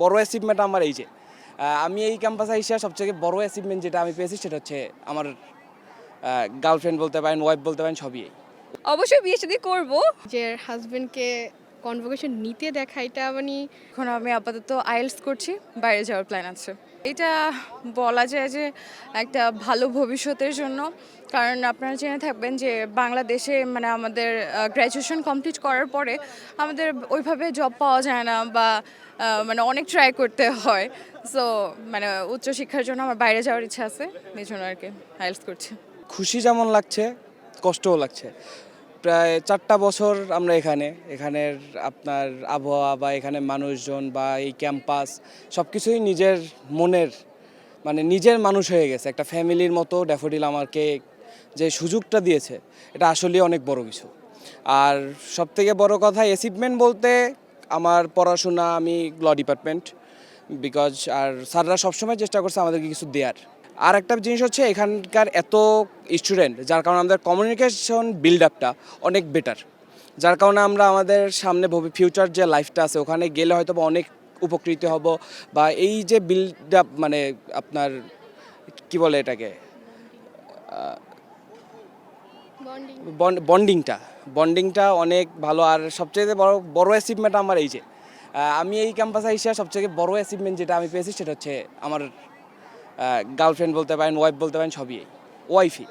বড় অ্যাচিভমেন্ট আমার এই যে আমি এই ক্যাম্পাসে এসে সবথেকে বড় অ্যাচিভমেন্ট যেটা আমি পেয়েছি সেটা হচ্ছে আমার গার্লফ্রেন্ড বলতে পারেন, ওয়াইফ বলতে পারেন, সবই। অবশ্যই বিয়ে শাদী করব। যে হাজবেন্ডকে কনভোকেশন নিতে দেখা এটা মানে এখন আমি আপাতত আইএলটিএস করছি, বাইরে যাওয়ার প্ল্যান আছে। এটা বলা যায় যে একটা ভালো ভবিষ্যতের জন্য, কারণ আপনারা জেনে থাকবেন যে বাংলাদেশে মানে আমাদের গ্র্যাজুয়েশন কমপ্লিট করার পরে আমাদের ওইভাবে জব পাওয়া যায় না বা মানে অনেক ট্রাই করতে হয়। সো মানে উচ্চশিক্ষার জন্য আমার বাইরে যাওয়ার ইচ্ছা আছে, এই জন্য আর কি আইএলটিএস করছি। খুশি যেমন লাগছে, কষ্টও লাগছে। প্রায় 4টা বছর আমরা এখানের আপনার আবহাওয়া বা এখানে মানুষজন বা এই ক্যাম্পাস সব কিছুই নিজের মনের মানে নিজের মানুষ হয়ে গেছে। একটা ফ্যামিলির মতো ড্যাফোডিল আমাকে যে সুযোগটা দিয়েছে এটা আসলেই অনেক বড় কিছু। আর সবথেকে বড় কথা অ্যাচিভমেন্ট বলতে আমার পড়াশোনা, আমি ল ডিপার্টমেন্ট বিকজ আর স্যাররা সবসময় চেষ্টা করছে আমাদেরকে কিছু দেওয়ার। আর একটা জিনিস হচ্ছে এখানকার এত স্টুডেন্ট, যার কারণে আমাদের কমিউনিকেশন বিল্ড আপটা অনেক বেটার, যার কারণে আমরা আমাদের সামনে ফিউচার যে লাইফটা আছে ওখানে গেলে হয়তো বা অনেক উপকৃত হব। বা এই যে বিল্ড আপ মানে আপনার কি বলে এটাকে বন্ডিংটা অনেক ভালো। আর সবচেয়ে বড় অ্যাচিভমেন্ট আমার এই যে আমি এই ক্যাম্পাসে এসে সবচেয়ে বড় অ্যাচিভমেন্ট যেটা আমি পেয়েছি সেটা হচ্ছে আমার গার্লফ্রেন্ড বলতে পারেন, ওয়াইফ বলতে পারেন, সবই। ওয়াইফই,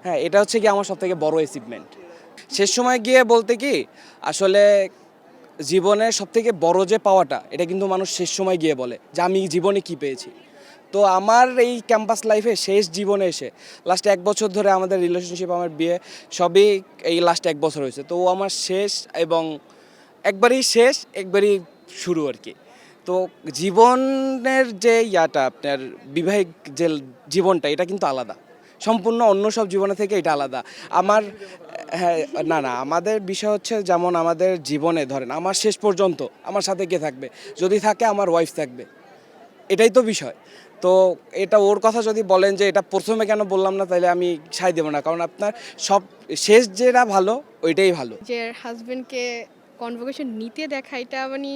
হ্যাঁ, এটা হচ্ছে কি আমার সবথেকে বড় অ্যাচিভমেন্ট। শেষ সময় গিয়ে বলতে কি আসলে জীবনের সবথেকে বড় যে পাওয়াটা এটা কিন্তু মানুষ শেষ সময় গিয়ে বলে যে আমি জীবনে কি পেয়েছি। তো আমার এই ক্যাম্পাস লাইফে শেষ জীবনে এসে লাস্ট 1 বছর ধরে আমাদের রিলেশনশিপ, আমার বিয়ে সবই এই লাস্ট 1 বছর হয়েছে। তো আমার শেষ এবং একবারই শেষ একবারই শুরু আর কি। তো জীবনের যে ইয়াটা আপনার বিবাহিক যে জীবনটা এটা কিন্তু আলাদা, সম্পূর্ণ অন্য সব জীবনে থেকে এটা আলাদা। আমার হ্যাঁ, না আমাদের বিষয় হচ্ছে যেমন আমাদের জীবনে ধরেন আমার শেষ পর্যন্ত আমার সাথে কে থাকবে, যদি থাকে আমার ওয়াইফ থাকবে, এটাই তো বিষয়। তো এটা ওর কথা যদি বলেন যে এটা প্রথমে কেন বললাম না, তাহলে আমি সাই দেবো না, কারণ আপনার সব শেষ যেটা ভালো ওইটাই ভালো। যে হাজবেন্ডকে কনভোকেশন নিতে দেখা এটা মানে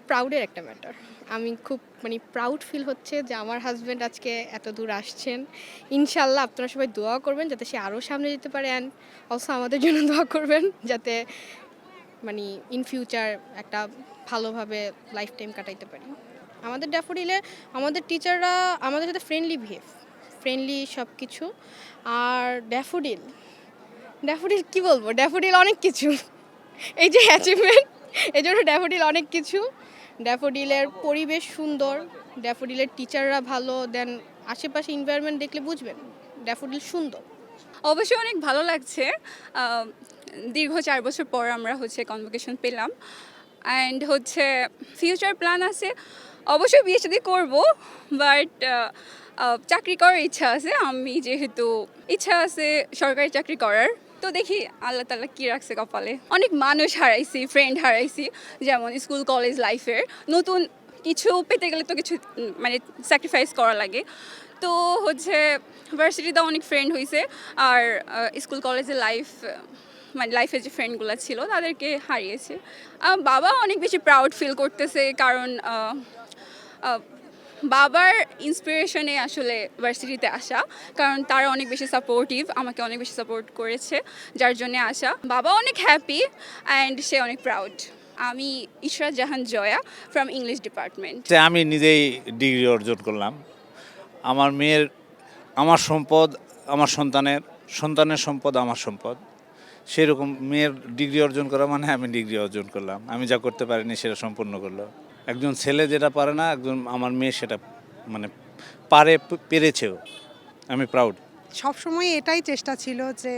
প্রাউডের একটা ম্যাটার। আমি খুব মানে প্রাউড ফিল হচ্ছে যে আমার হাজব্যান্ড আজকে এত দূর আসছেন। ইনশাল্লাহ আপনারা সবাই দোয়া করবেন যাতে সে আরও সামনে যেতে পারে, অ্যান্ড অলসো আমাদের জন্য দোয়া করবেন যাতে মানে ইন ফিউচার একটা ভালোভাবে লাইফ টাইম কাটাইতে পারি। আমাদের ড্যাফোডিলে আমাদের টিচাররা আমাদের সাথে ফ্রেন্ডলি সব কিছু। আর ড্যাফোডিল কি বলবো, ড্যাফোডিল অনেক কিছু। এই যে অ্যাচিভমেন্ট, এই জন্য ড্যাফোডিল অনেক কিছু। ড্যাফোডিলের পরিবেশ সুন্দর, ড্যাফোডিলের টিচাররা ভালো, দেন আশেপাশে এনভায়রনমেন্ট দেখলে বুঝবেন ড্যাফোডিল সুন্দর। অবশ্যই অনেক ভালো লাগছে। দীর্ঘ 4 বছর পর আমরা কনভোকেশন পেলাম, অ্যান্ড ফিউচার প্ল্যান আছে। অবশ্যই বিয়ে শাদী করবো, বাট চাকরি করার ইচ্ছা আছে। আমি যেহেতু ইচ্ছা আছে সরকারি চাকরি করার, তো দেখি আল্লাহ তাআলা কী রাখছে কপালে। অনেক মানুষ হারাইছি, ফ্রেন্ড হারাইছি, যেমন স্কুল কলেজ লাইফের। নতুন কিছু পেতে গেলে তো কিছু মানে স্যাক্রিফাইস করা লাগে। তো ভার্সিটিতে অনেক ফ্রেন্ড হয়েছে, আর স্কুল কলেজের লাইফে যে ফ্রেন্ডগুলো ছিল তাদেরকে হারিয়েছে। বাবা অনেক বেশি প্রাউড ফিল করতেছে, কারণ বাবার ইন্সপিরেশনে আসলে ভার্সিটিতে আসা, কারণ তারা অনেক বেশি সাপোর্টিভ, আমাকে অনেক বেশি সাপোর্ট করেছে, যার জন্যে আসা। বাবা অনেক হ্যাপি অ্যান্ড সে অনেক প্রাউড। আমি ইশরাত জাহান জয়া ফ্রম ইংলিশ ডিপার্টমেন্ট। আমি নিজেই ডিগ্রি অর্জন করলাম। আমার মেয়ের আমার সম্পদ, আমার সন্তানের সম্পদ আমার সম্পদ। সেরকম মেয়ের ডিগ্রি অর্জন করা মানে আমি ডিগ্রি অর্জন করলাম। আমি যা করতে পারিনি সেটা সম্পূর্ণ করলো। একজন ছেলে যেটা পারে না, আমার মেয়ে সেটা মানে পেরেছেও। আমি প্রাউড। সবসময় এটাই চেষ্টা ছিল যে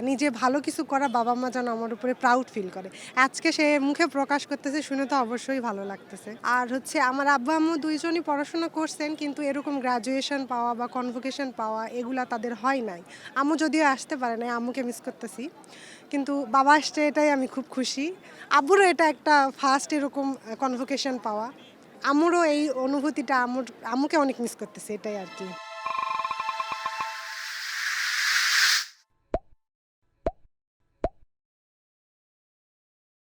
নিজে ভালো কিছু করা, বাবা মা যেন আমার উপরে প্রাউড ফিল করে। আজকে সে মুখে প্রকাশ করতেছে, শুনে তো অবশ্যই ভালো লাগতেছে। আর আমার আব্বা আম্মু দুইজনই পড়াশোনা করছেন, কিন্তু এরকম গ্রাজুয়েশন পাওয়া বা কনভোকেশন পাওয়া এগুলা তাদের হয় নাই। আম্মু যদিও আসতে পারে নাই, আম্মুকে মিস করতেছি, কিন্তু বাবা আসছে এটাই আমি খুব খুশি। আব্বুরও এটা একটা ফার্স্ট এরকম কনভোকেশন পাওয়া। আম্মুরও এই অনুভূতিটা আম্মুকে অনেক মিস করতেছে, এটাই আর কি।